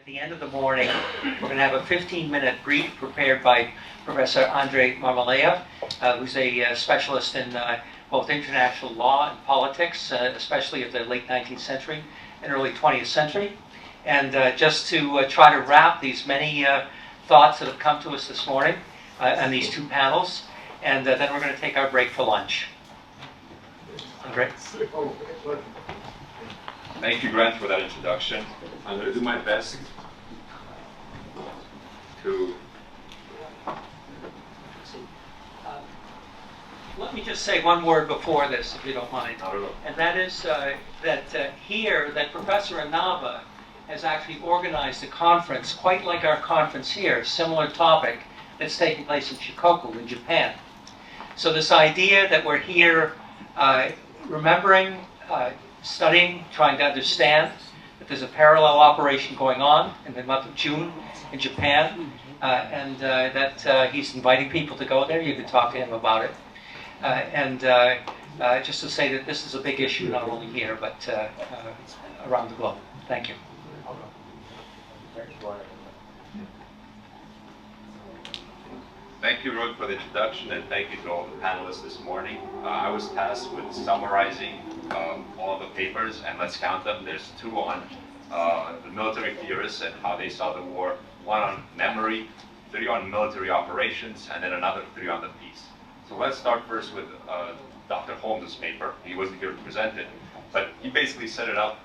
At the end of the morning, we're going to have a 15-minute brief prepared by Professor Andrei Mamole, who's a specialist in both international law and politics, especially of the late 19th century and early 20th century. And just to try to wrap these many thoughts that have come to us this morning on these two panels, and then we're going to take our break for lunch. Andrei? Thank you, Grant, for that introduction. I'm going to do my best to... Let me just say one word before this, if you don't mind. Not at all. And that is that Professor Inaba has actually organized a conference, quite like our conference here, similar topic, that's taking place in Shikoku in Japan. So this idea that we're here remembering, studying, trying to understand that there's a parallel operation going on in the month of June in Japan, and that he's inviting people to go there. You can talk to him about it. Just to say that this is a big issue, not only here, but around the globe. Thank you. Thank you, Rod, for the introduction, and thank you to all the panelists this morning. I was tasked with summarizing all the papers, and let's count them. There's two on the military theorists and how they saw the war, one on memory, three on military operations, and then another three on the peace. So let's start first with Dr. Holmes' paper. He wasn't here to present it, but he basically set it up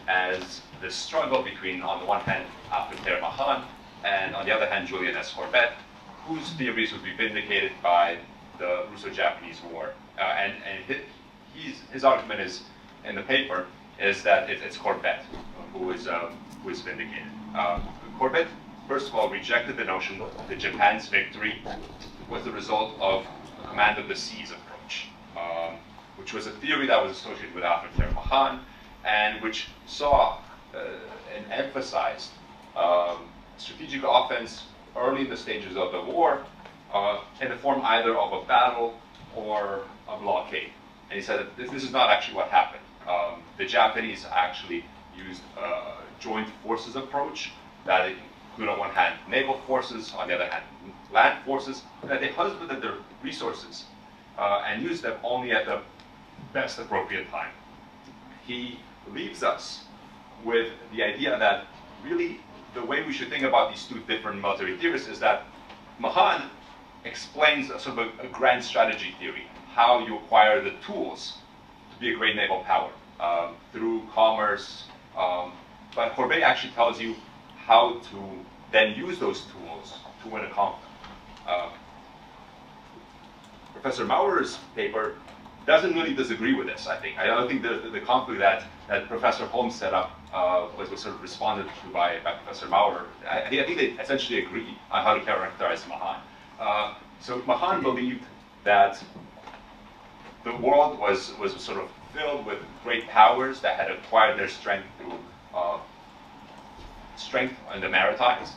as the struggle between, on the one hand, Abdul Mahan, and on the other hand, Julian S. Corbett, whose theories would be vindicated by the Russo-Japanese War. And his argument is, in the paper, is that it's Corbett who is vindicated. Corbett, first of all, rejected the notion that Japan's victory was the result of a command of the seas approach, which was a theory that was associated with Abdul Mahan, and which saw and emphasized strategic offense early in the stages of the war in the form either of a battle or a blockade. And he said that this is not actually what happened. The Japanese actually used a joint forces approach that included on one hand naval forces, on the other hand land forces, that they husbanded their resources and used them only at the best appropriate time. He leaves us with the idea that really the way we should think about these two different military theories is that Mahan explains a sort of a grand strategy theory, how you acquire the tools to be a great naval power through commerce, but Corbett actually tells you how to then use those tools to win a conflict. Professor Mauer's paper doesn't really disagree with this, I think. I don't think the conflict that Professor Holmes set up was sort of responded to by Professor Maurer. I think they essentially agree on how to characterize Mahan. So Mahan believed that the world was sort of filled with great powers that had acquired their strength through strength in the Maritimes,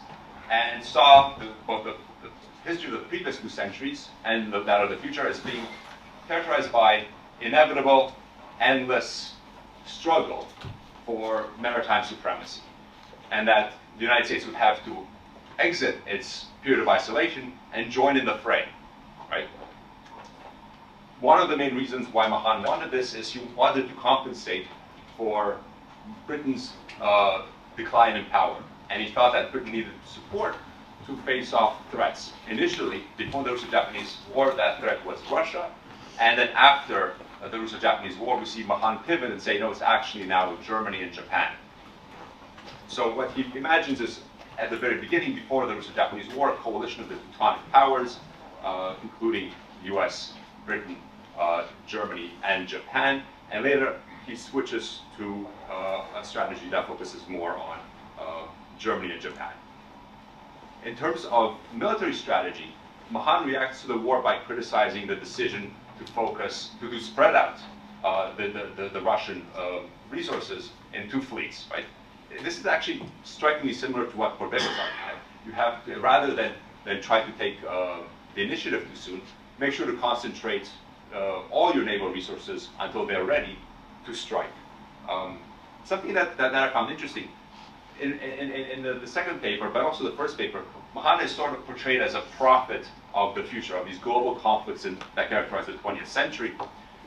and saw both the history of the previous 2 centuries and that of the future as being characterized by inevitable, endless struggle for maritime supremacy, and that the United States would have to exit its period of isolation and join in the fray, right? One of the main reasons why Mahan wanted this is he wanted to compensate for Britain's decline in power, and he thought that Britain needed support to face off threats. Initially, before the Russo-Japanese War, that threat was Russia, and then after the Russo-Japanese War, we see Mahan pivot and say, no, it's actually now Germany and Japan. So what he imagines is, at the very beginning, before the Russo-Japanese War, a coalition of the Teutonic powers, including US, Britain, Germany, and Japan. And later, he switches to a strategy that focuses more on Germany and Japan. In terms of military strategy, Mahan reacts to the war by criticizing the decision to spread out the Russian resources in 2 fleets, right? This is actually strikingly similar to what Corbett was arguing. You have to, rather than try to take the initiative too soon, make sure to concentrate all your naval resources until they're ready to strike. Something that I found interesting, in the second paper, but also the first paper, Mahana is sort of portrayed as a prophet of the future, of these global conflicts that characterize the 20th century.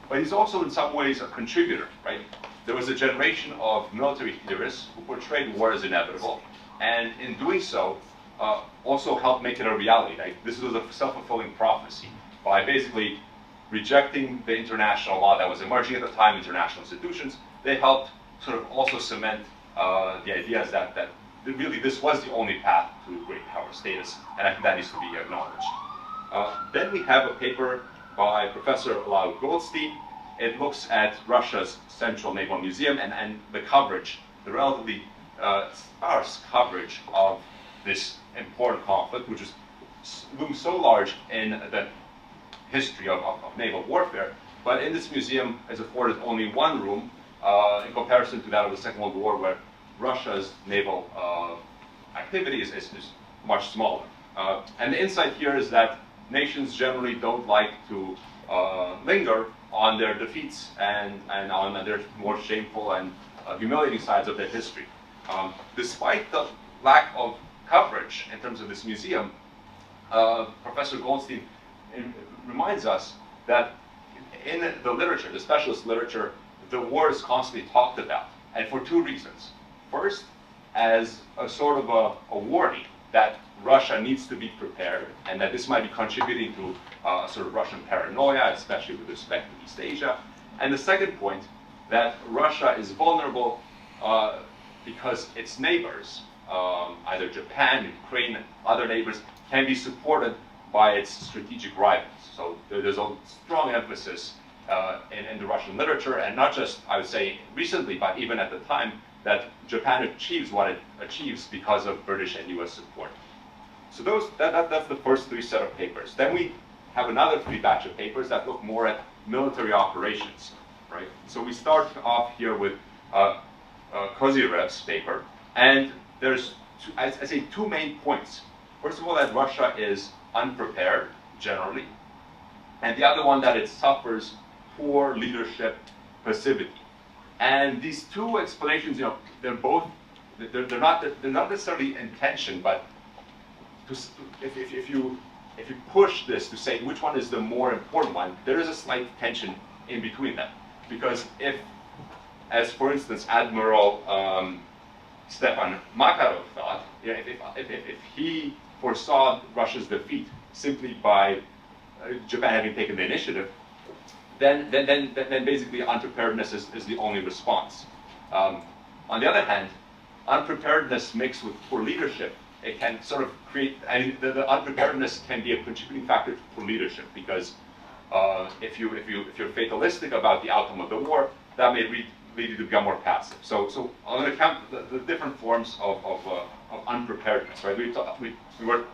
But he's also in some ways a contributor, right? There was a generation of military theorists who portrayed war as inevitable, and in doing so, also helped make it a reality. Right? This was a self-fulfilling prophecy by basically rejecting the international law that was emerging at the time, international institutions. They helped sort of also cement the ideas that really this was the only path to great power status, and I think that needs to be acknowledged. Then we have a paper by Professor Lyle Goldstein. It looks at Russia's Central Naval Museum and the coverage, the relatively sparse coverage of this important conflict, which looms so large in the history of naval warfare. But in this museum is afforded only one room in comparison to that of the Second World War, where Russia's naval activity is much smaller. And the insight here is that nations generally don't like to linger on their defeats and on their more shameful and humiliating sides of their history. Despite the lack of coverage in terms of this museum, Professor Goldstein reminds us that in the literature, the specialist literature, the war is constantly talked about, and for two reasons. First, as a sort of a warning that Russia needs to be prepared, and that this might be contributing to sort of Russian paranoia, especially with respect to East Asia. And the second point, that Russia is vulnerable because its neighbors, either Japan, Ukraine, and other neighbors, can be supported by its strategic rivals. So there's a strong emphasis in the Russian literature, and not just, I would say, recently, but even at the time, that Japan achieves what it achieves because of British and US support. So that's the first three set of papers. Then we have another three batch of papers that look more at military operations, right? So we start off here with Kozyrev's paper, and there's, I say, two main points. First of all, that Russia is unprepared, generally, and the other one that it suffers poor leadership passivity. And these two explanations, they're not necessarily in tension, but if you push this to say which one is the more important one, there is a slight tension in between them. Because if, as for instance, Admiral Stepan Makarov thought, if he foresaw Russia's defeat simply by Japan having taken the initiative, then basically unpreparedness is the only response. On the other hand, unpreparedness mixed with poor leadership, it can sort of create, the unpreparedness can be a contributing factor to poor leadership, because if you're fatalistic about the outcome of the war, that may lead you to become more passive. So I'm going to count the different forms of unpreparedness, right? We were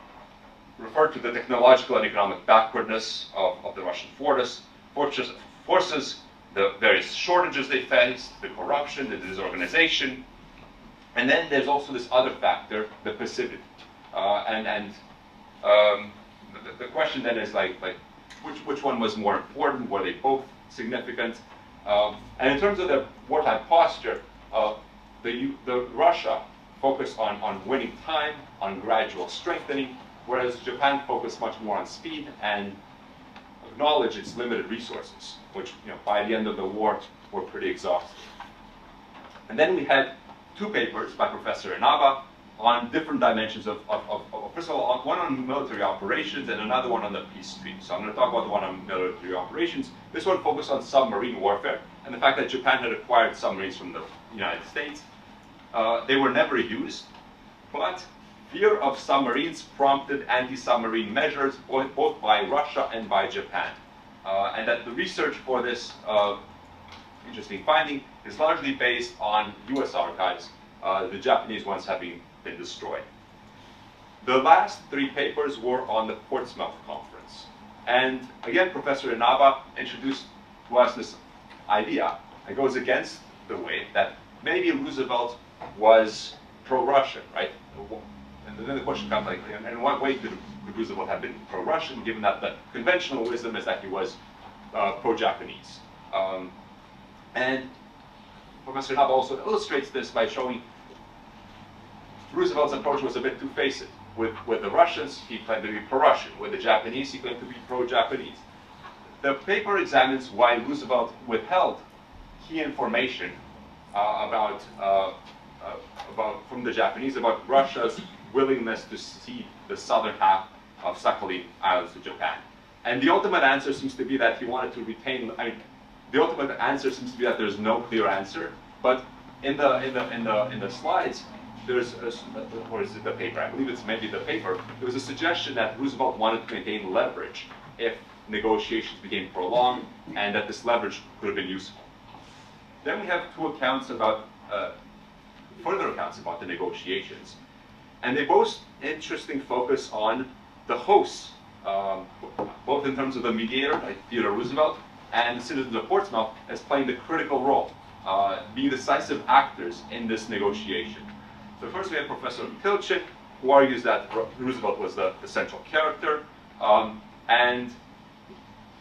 referred to the technological and economic backwardness of the Russian forces, the various shortages they faced, the corruption, the disorganization, and then there's also this other factor, the passivity. The question then is like which one was more important? Were they both significant? And in terms of the wartime posture, the Russia focused on winning time, on gradual strengthening, whereas Japan focused much more on speed and acknowledged its limited resources, which by the end of the war were pretty exhausted. And then we had two papers by Professor Inaba on different dimensions of first of all, one on military operations and another one on the peace stream. So I'm going to talk about the one on military operations. This one focused on submarine warfare and the fact that Japan had acquired submarines from the United States. They were never used, but fear of submarines prompted anti-submarine measures both by Russia and by Japan. And that the research for this interesting finding is largely based on US archives, the Japanese ones having been destroyed. The last three papers were on the Portsmouth Conference. And again, Professor Inaba introduced to us this idea that goes against the way that maybe Roosevelt was pro-Russian, right? And then the question comes like, in what way could Roosevelt have been pro-Russian, given that the conventional wisdom is that he was pro-Japanese? And Professor Inaba also illustrates this by showing Roosevelt's approach was a bit two-faced. With the Russians, he claimed to be pro-Russian. With the Japanese, he claimed to be pro-Japanese. The paper examines why Roosevelt withheld key information from the Japanese about Russia's willingness to cede the southern half of Sakhalin Islands to Japan. And the ultimate answer seems to be that he wanted to retain. The ultimate answer seems to be that there's no clear answer. But in the slides, or is it the paper? I believe it's maybe the paper. There was a suggestion that Roosevelt wanted to maintain leverage if negotiations became prolonged, and that this leverage could have been useful. Then we have further accounts about the negotiations, and they both interesting focus on the hosts, both in terms of the mediator, like Theodore Roosevelt, and the citizens of Portsmouth as playing the critical role, being decisive actors in this negotiation. So first we have Professor Pilchin, who argues that Roosevelt was the central character, and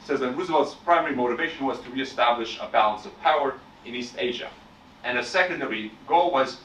says that Roosevelt's primary motivation was to reestablish a balance of power in East Asia. And a secondary goal was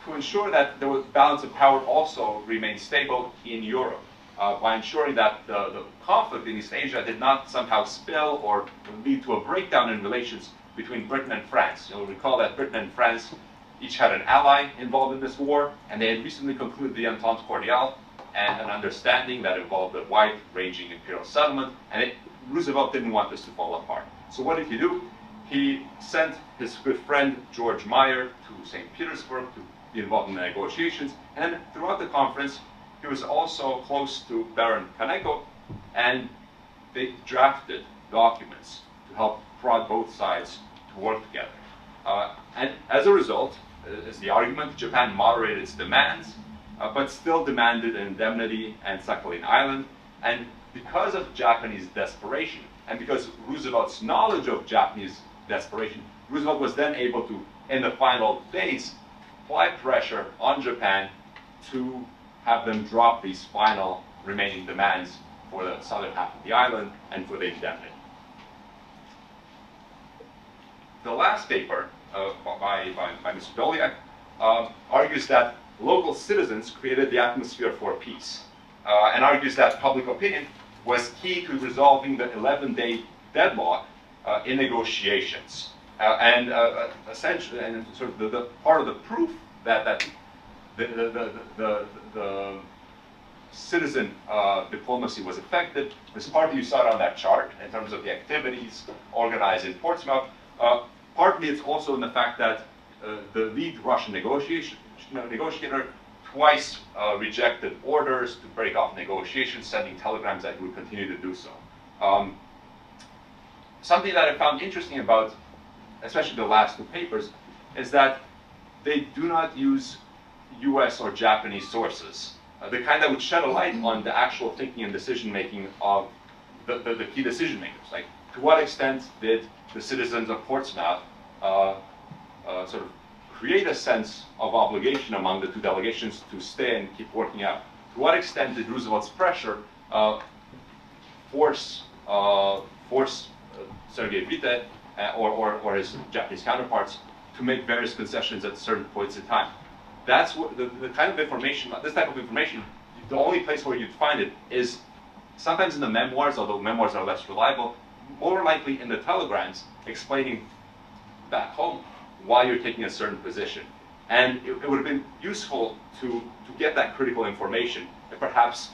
to ensure that the balance of power also remained stable in Europe, by ensuring that the conflict in East Asia did not somehow spill or lead to a breakdown in relations between Britain and France. You'll recall that Britain and France each had an ally involved in this war, and they had recently concluded the Entente Cordiale, and an understanding that involved a wide-ranging imperial settlement, and Roosevelt didn't want this to fall apart. So what did he do? He sent his good friend George Meyer to St. Petersburg to be involved in the negotiations, and throughout the conference, he was also close to Baron Kaneko, and they drafted documents to help prod both sides to work together. And as a result, is the argument, Japan moderated its demands, but still demanded an indemnity and Sakhalin Island. And because of Japanese desperation, and because Roosevelt's knowledge of Japanese desperation, Roosevelt was then able to, in the final days, apply pressure on Japan to have them drop these final remaining demands for the southern half of the island and for the indemnity. The last paper by Mr. Doliak argues that local citizens created the atmosphere for peace, and argues that public opinion was key to resolving the 11-day deadlock in negotiations. Essentially, and sort of the part of the proof that the citizen diplomacy was effective is partly you saw it on that chart in terms of the activities organized in Portsmouth. Partly it's also in the fact that the lead Russian negotiator twice rejected orders to break off negotiations, sending telegrams that he would continue to do so. Something that I found interesting about, especially the last two papers, is that they do not use US or Japanese sources, the kind that would shed a light on the actual thinking and decision-making of the key decision-makers. Like, to what extent did the citizens of Portsmouth sort of create a sense of obligation among the two delegations to stay and keep working out? To what extent did Roosevelt's pressure force Sergei Witte or his Japanese counterparts to make various concessions at certain points in time? That's what the kind of information, this type of information, the only place where you'd find it is sometimes in the memoirs, although memoirs are less reliable, more likely in the telegrams explaining back home why you're taking a certain position. And it would have been useful to get that critical information and perhaps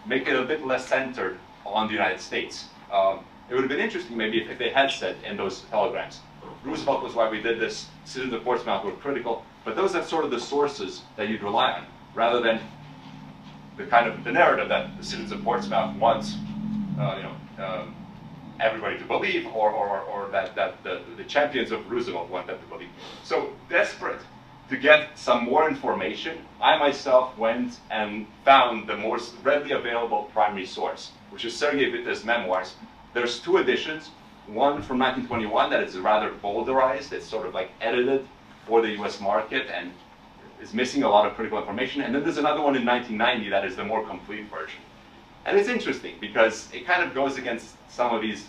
make it a bit less centered on the United States. It would have been interesting maybe if they had said in those telegrams, Roosevelt was why we did this, citizens of Portsmouth were critical, but those are sort of the sources that you'd rely on, rather than the kind of the narrative that the citizens of Portsmouth wants everybody to believe, or that the champions of Roosevelt want them to believe. So desperate to get some more information, I myself went and found the most readily available primary source, which is Sergei Witte's memoirs. There's two editions, one from 1921 that is rather bowdlerized, it's sort of like edited for the US market and is missing a lot of critical information. And then there's another one in 1990 that is the more complete version. And it's interesting because it kind of goes against some of these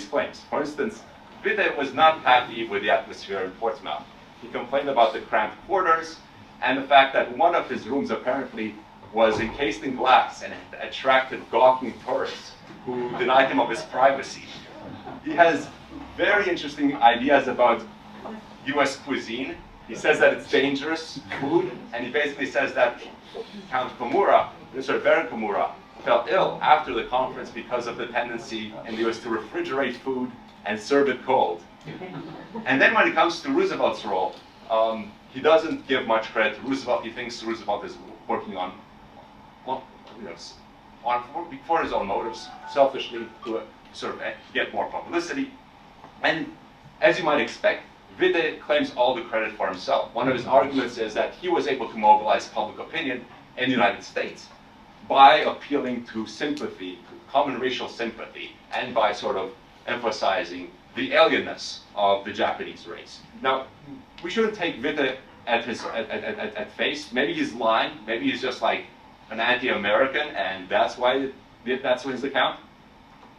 claims. For instance, Witte was not happy with the atmosphere in Portsmouth. He complained about the cramped quarters and the fact that one of his rooms apparently was encased in glass and it attracted gawking tourists who denied him of his privacy. He has very interesting ideas about US cuisine. He says that it's dangerous food, and he basically says that Count Komura, Baron Komura, fell ill after the conference because of the tendency in the US to refrigerate food and serve it cold. And then when it comes to Roosevelt's role, he doesn't give much credit to Roosevelt. He thinks Roosevelt is working on, well, for his own motives, selfishly, to sort of get more publicity. And as you might expect, Witte claims all the credit for himself. One of his arguments is that he was able to mobilize public opinion in the United States by appealing to sympathy, common racial sympathy, and by sort of emphasizing the alienness of the Japanese race. Now, we shouldn't take Witte at face. Maybe he's lying. Maybe he's just like an anti-American, and that's his account.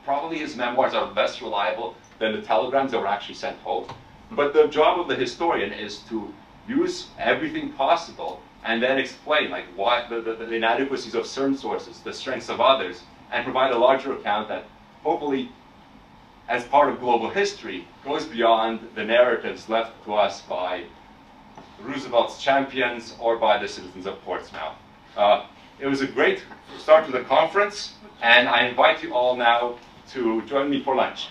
Probably his memoirs are less reliable than the telegrams that were actually sent home. But the job of the historian is to use everything possible and then explain like what the inadequacies of certain sources, the strengths of others, and provide a larger account that hopefully, as part of global history, goes beyond the narratives left to us by Roosevelt's champions or by the citizens of Portsmouth. It was a great start to the conference, and I invite you all now to join me for lunch.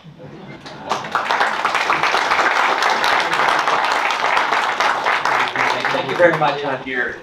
Thank you very much, Andrei.